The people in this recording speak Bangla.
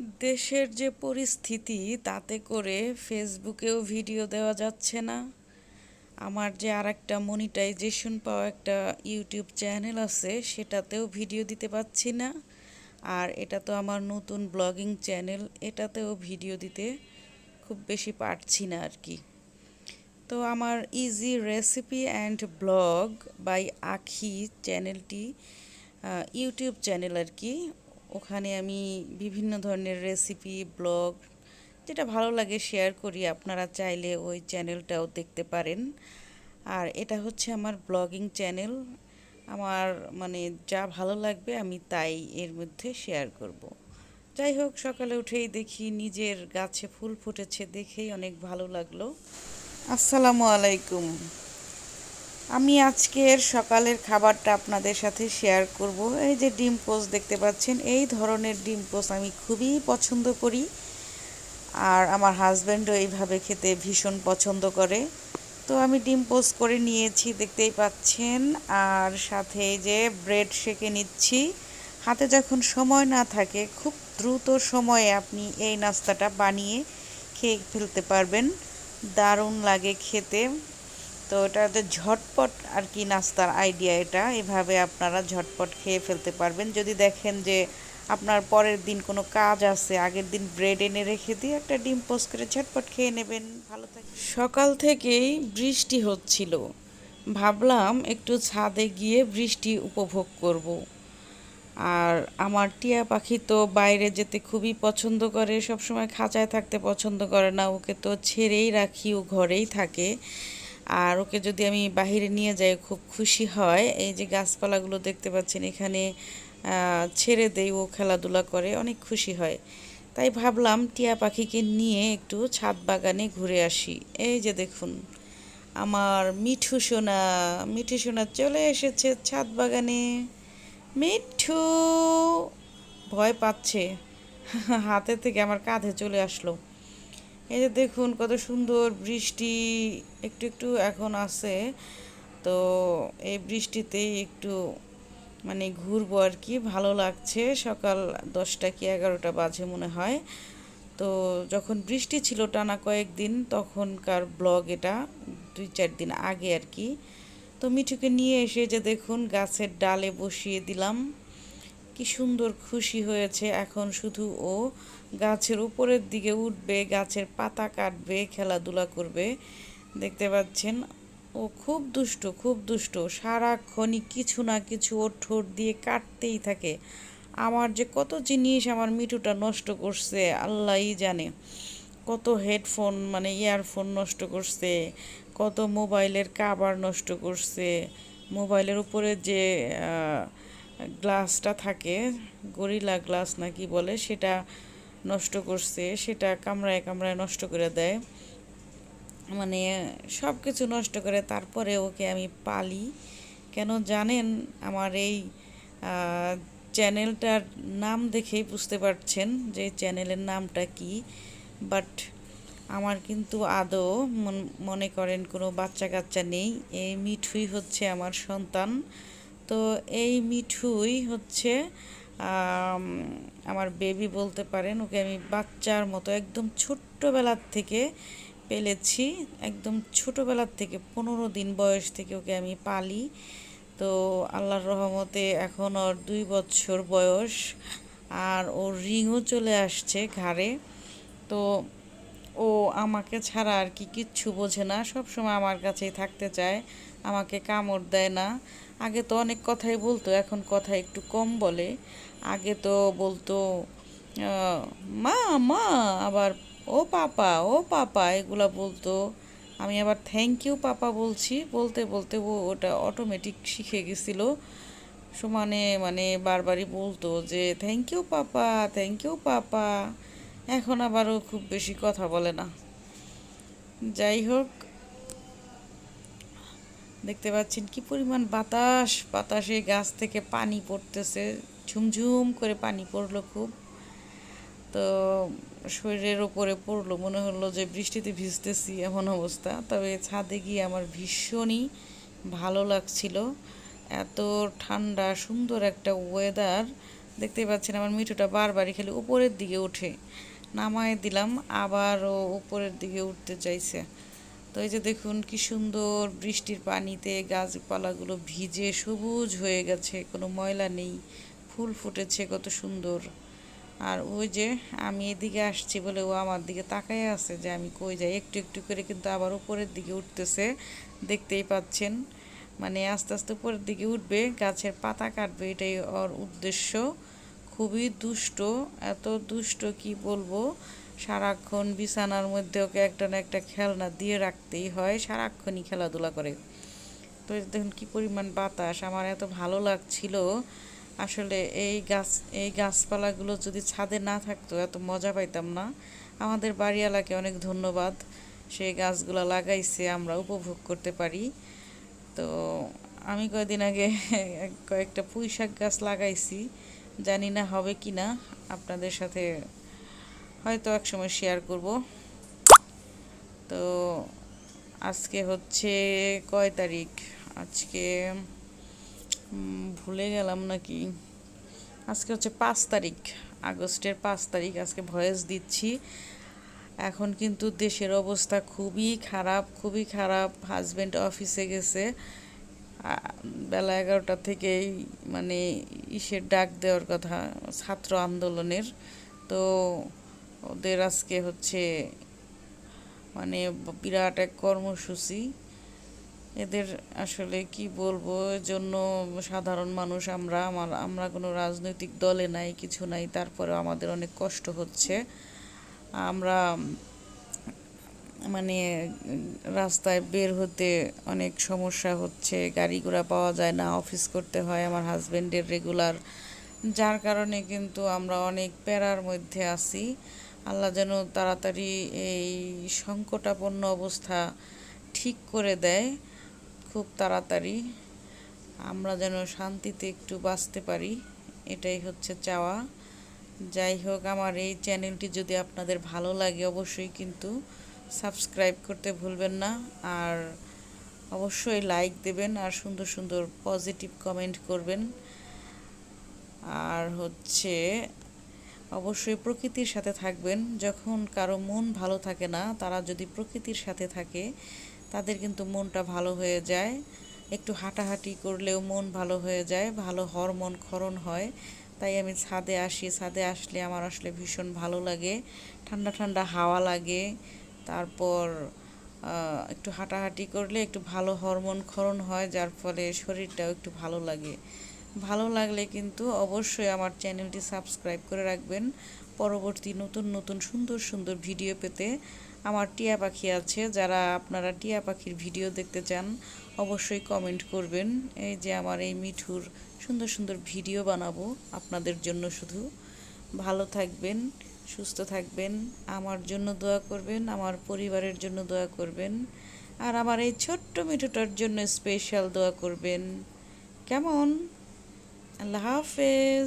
দেশের যে পরিস্থিতি তাতে করে ফেসবুকেও ভিডিও দেওয়া যাচ্ছে না। আমার যে আরেকটা মনিটাইজেশন পাওয়া একটা ইউটিউব চ্যানেল আছে সেটাতেও ভিডিও দিতে পারছি না। আর এটা তো আমার নতুন ব্লগিং চ্যানেল, এটাতেও ভিডিও দিতে খুব বেশি পারছি না আর কি। তো আমার easy recipe and blog by Akhi চ্যানেলটি ইউটিউব চ্যানেল আর কি। ওখানে আমি বিভিন্ন ধরনের রেসিপি ব্লগ যেটা ভালো লাগে শেয়ার করি, আপনারা চাইলে ওই চ্যানেলটাও দেখতে পারেন। আর এটা হচ্ছে আমার ব্লগিং চ্যানেল। আমার মানে যা ভালো লাগবে আমি তাই এর মধ্যে শেয়ার করব। যাই হোক, সকালে উঠেই দেখি নিজের গাছে ফুল ফুটেছে, দেখেই অনেক ভালো লাগলো। আসসালামু আলাইকুম। আমি আজকের সকালের খাবারটা আপনাদের সাথে শেয়ার করব। এই যে ডিম পোস্ট দেখতে পাচ্ছেন, এই ধরনের ডিম পোস্ট আমি খুবই পছন্দ করি। আর আমার হাজব্যান্ডও এইভাবে খেতে ভীষণ পছন্দ করে। তো আমি ডিম পোস্ট করে নিয়েছি দেখতেই পাচ্ছেন। আর সাথে এই যে ব্রেড সেঁকে নিচ্ছি। হাতে যখন সময় না থাকে, খুব দ্রুত সময়ে আপনি এই নাস্তাটা বানিয়ে খেয়ে ফেলতে পারবেন। দারুণ লাগে খেতে। তো এটাতে ঝটপট আর কি নাস্তার আইডিয়া এটা। এভাবে আপনারা ঝটপট খেয়ে ফেলতে পারবেন। যদি দেখেন যে আপনার পরের দিন কোনো কাজ আছে, আগের দিন ব্রেড এনে রেখে দিয়ে একটা ডিম পোস্ট করে ঝটপট খেয়ে নেবেন, ভালো থাকে। সকাল থেকেই বৃষ্টি হচ্ছিল, ভাবলাম একটু ছাদে গিয়ে বৃষ্টি উপভোগ করব। আর আমার টিয়া পাখি তো বাইরে যেতে খুবই পছন্দ করে, সবসময় খাঁচায় থাকতে পছন্দ করে না, ওকে তো ছেড়েই রাখি, ও ঘরেই থাকে। আর ওকে যদি আমি বাহিরে নিয়ে যাই খুব খুশি হয়। এই যে গাছপালাগুলো দেখতে পাচ্ছেন এখানে ছেড়ে দেই, ও খেলাধুলা করে, অনেক খুশি হয়। তাই ভাবলাম টিয়া পাখিকে নিয়ে একটু ছাদ বাগানে ঘুরে আসি। এই যে দেখুন, আমার মিঠু সোনা চলে এসেছে ছাদ বাগানে। মিঠু ভয় পাচ্ছে, হাতে থেকে আমার কাঁধে চলে আসলো। এই যে দেখুন কত সুন্দর বৃষ্টি একটু একটু এখন আছে। তো এই বৃষ্টিতেই একটু মানে ঘুরবো আর কি, ভালো লাগছে। সকাল 10টা কি 11টা বাজে মনে হয়। তো যখন বৃষ্টি ছিল টানা কয়েকদিন, তখনকার ব্লগ এটা, 2-4 দিন আগে আর কি। তো মিঠুকে নিয়ে এসে যে দেখুন গাছের ডালে বসিয়ে দিলাম, কি সুন্দর খুশি হয়েছে। এখন শুধু ও গাছের উপরের দিকে উঠবে, গাছের পাতা কাটবে, খেলাধুলা করবে। দেখতে পাচ্ছেন ও খুব দুষ্ট, খুব দুষ্ট, সারাক্ষণই কিছু না কিছু ওর ঠোঁট দিয়ে কাটতেই থাকে। আমার যে কত জিনিস আমার মিঠুটা নষ্ট করছে আল্লাহই জানে। কত হেডফোন মানে ইয়ারফোন নষ্ট করছে, কত মোবাইলের কাভার নষ্ট করছে, মোবাইলের উপরে যে গ্লাসটা থাকে, গরিলা গ্লাস না কি বলে, সেটা নষ্ট করছে, সেটা কামড়ায় কামড়ায় নষ্ট করে দেয়। মানে সব কিছু নষ্ট করে, তারপরে ওকে আমি পালি কেন জানেন? আমার এই চ্যানেলটার নাম দেখেই বুঝতে পারছেন যে চ্যানেলের নামটা কি। বাট আমার কিন্তু আদৌ মনে করেন কোনো বাচ্চা কাচ্চা নেই, এই মিঠুই হচ্ছে আমার সন্তান। তো এই মিঠুই হচ্ছে আম, আমার বেবি বলতে পারেন। ওকে আমি বাচ্চার মতো একদম ছোট্টবেলার থেকে পেলেছি, একদম ছোটোবেলার থেকে 15 দিন বয়স থেকে ওকে আমি পালি। তো আল্লাহর রহমতে এখন ওর 2 বছর বয়স, আর ওর রিংও চলে আসছে ঘাড়ে। তো ও আমাকে ছাড়া আর কি কিচ্ছু বোঝে না, সব সময় আমার কাছেই থাকতে চায়, আমাকে কামড় দেয় না। আগে তো অনেক কথাই বলতো, এখন কথা একটু কম বলে। আগে তো বলতো আহ, মা মা, আবার ও পাপা এগুলা বলতো। আমি আবার থ্যাংক ইউ পাপা বলছি, বলতে বলতে ও ওটা অটোমেটিক শিখে গেছিলো। সমানে মানে বারবারই বলতো যে thank you papa, thank you papa. এখন আবারও খুব বেশি কথা বলে না। যাই হোক, দেখতে পাচ্ছেন কি পরিমাণ বাতাস, বাতাসে গাছ থেকে পানি পড়তেছে, ঝুমঝুম করে পানি পড়লো খুব। তো শরীরের ওপরে পড়লো, মনে হলো যে বৃষ্টিতে ভিজতেছি এমন অবস্থা। তবে ছাদে গিয়ে আমার ভীষণই ভালো লাগছিল। এত ঠান্ডা সুন্দর একটা ওয়েদার, দেখতেই পাচ্ছেন আমার মিঠুটা বারবারই খালি উপরের দিকে ওঠে, নামায় দিলাম আবার ও উপরের দিকে উঠতে চাইছে। তো এই যে দেখুন কি সুন্দর বৃষ্টির পানিতে গাছপালাগুলো ভিজে সবুজ হয়ে গেছে, কোনো ময়লা নেই, ফুল ফুটেছে কত সুন্দর। আর ওই যে আমি এদিকে আসছি বলে ও আমার দিকে তাকায় আছে যে আমি কই যাই, একটু একটু করে কিন্তু আবার উপরের দিকে উঠতেছে, দেখতেই পাচ্ছেন। মানে আস্তে আস্তে উপরের দিকে উঠবে, গাছের পাতা কাটবে, এটাই ওর উদ্দেশ্য। খুবই দুষ্ট, এত দুষ্ট কি বলবো, সারাক্ষণ বিছানার মধ্যে ওকে একটা না একটা খেলনা দিয়ে রাখতেই হয়, সারাক্ষণই খেলাধুলা করে। তো দেখুন কি পরিমাণ বাতাস, আমার এত ভালো লাগছিল। আসলে এই গাছপালাগুলো যদি ছাদে না থাকতো এত মজা পাইতাম না। আমাদের বাড়িওয়ালাকে অনেক ধন্যবাদ, সেই গাছগুলো লাগাইছে, আমরা উপভোগ করতে পারি। তো আমি কয়েকদিন আগে কয়েকটা পুঁই শাক গাছ লাগাইছি, জানি না হবে কি না, আপনাদের সাথে হয়তো একসময় শেয়ার করব। তো আজকে হচ্ছে কয় তারিখ, আজকে ভুলে গেলাম নাকি, আজকে হচ্ছে 5 তারিখ, আগস্টের 5 তারিখ। আজকে ভয়েস দিচ্ছি। এখন কিন্তু দেশের অবস্থা খুবই খারাপ, খুবই খারাপ। হাজব্যান্ড অফিসে গেছে, বেলা 11টা থেকেই মানে ইসের ডাক দেওয়ার কথা, ছাত্র আন্দোলনের। তো ওদের আজকে হচ্ছে মানে বিরাট এক কর্মসূচি। এদের আসলে কি বলবো, জন্য সাধারণ মানুষ আমরা কোনো রাজনৈতিক দলে নাই, কিছু নাই, তারপরেও আমাদের অনেক কষ্ট হচ্ছে। আমরা মানে রাস্তায় বের হতে অনেক সমস্যা হচ্ছে, গাড়ি ঘোড়া পাওয়া যায় না, অফিস করতে হয় আমার হাজবেন্ডের রেগুলার, যার কারণে কিন্তু আমরা অনেক প্যারার মধ্যে আছি। আল্লাহ যেন তাড়াতাড়ি এই সংকটাপন্ন অবস্থা ঠিক করে দেয়, খুব তাড়াতাড়ি আমরা যেন শান্তিতে একটু বাঁচতে পারি, এটাই হচ্ছে চাওয়া। যাই হোক, আমার এই চ্যানেলটি যদি আপনাদের ভালো লাগে অবশ্যই কিন্তু সাবস্ক্রাইব করতে ভুলবেন না, আর অবশ্যই লাইক দেবেন, আর সুন্দর সুন্দর পজিটিভ কমেন্ট করবেন। আর হচ্ছে অবশ্যই প্রকৃতির সাথে থাকবেন। যখন কারো মন ভালো থাকে না, তারা যদি প্রকৃতির সাথে থাকে তাদের কিন্তু মনটা ভালো হয়ে যায়। একটু হাঁটাহাঁটি করলেও মন ভালো হয়ে যায়, ভালো হরমোন ক্ষরণ হয়। তাই আমি ছাদে আসি, ছাদে আসলে আমার আসলে ভীষণ ভালো লাগে, ঠান্ডা ঠান্ডা হাওয়া লাগে। তারপর একটু হাঁটাহাঁটি করলে একটু ভালো হরমোন ক্ষরণ হয়, যার ফলে শরীরটাও একটু ভালো লাগে। ভালো লাগলে কিন্তু অবশ্যই আমার চ্যানেলটি সাবস্ক্রাইব করে রাখবেন। পরবর্তী নতুন নতুন সুন্দর সুন্দর ভিডিও পেতে আমার টিয়া পাখি আছে, যারা আপনারা টিয়া পাখির ভিডিও দেখতে চান অবশ্যই কমেন্ট করবেন। এই যে আমার এই মিঠুর সুন্দর সুন্দর ভিডিও বানাবো আপনাদের জন্য। শুধু ভালো থাকবেন, সুস্থ থাকবেন, আমার জন্য দোয়া করবেন, আমার পরিবারের জন্য দোয়া করবেন, আর আমার এই ছোট্ট মিঠুটার জন্য স্পেশাল দোয়া করবেন। কেমন? আল্লাহ হাফেজ।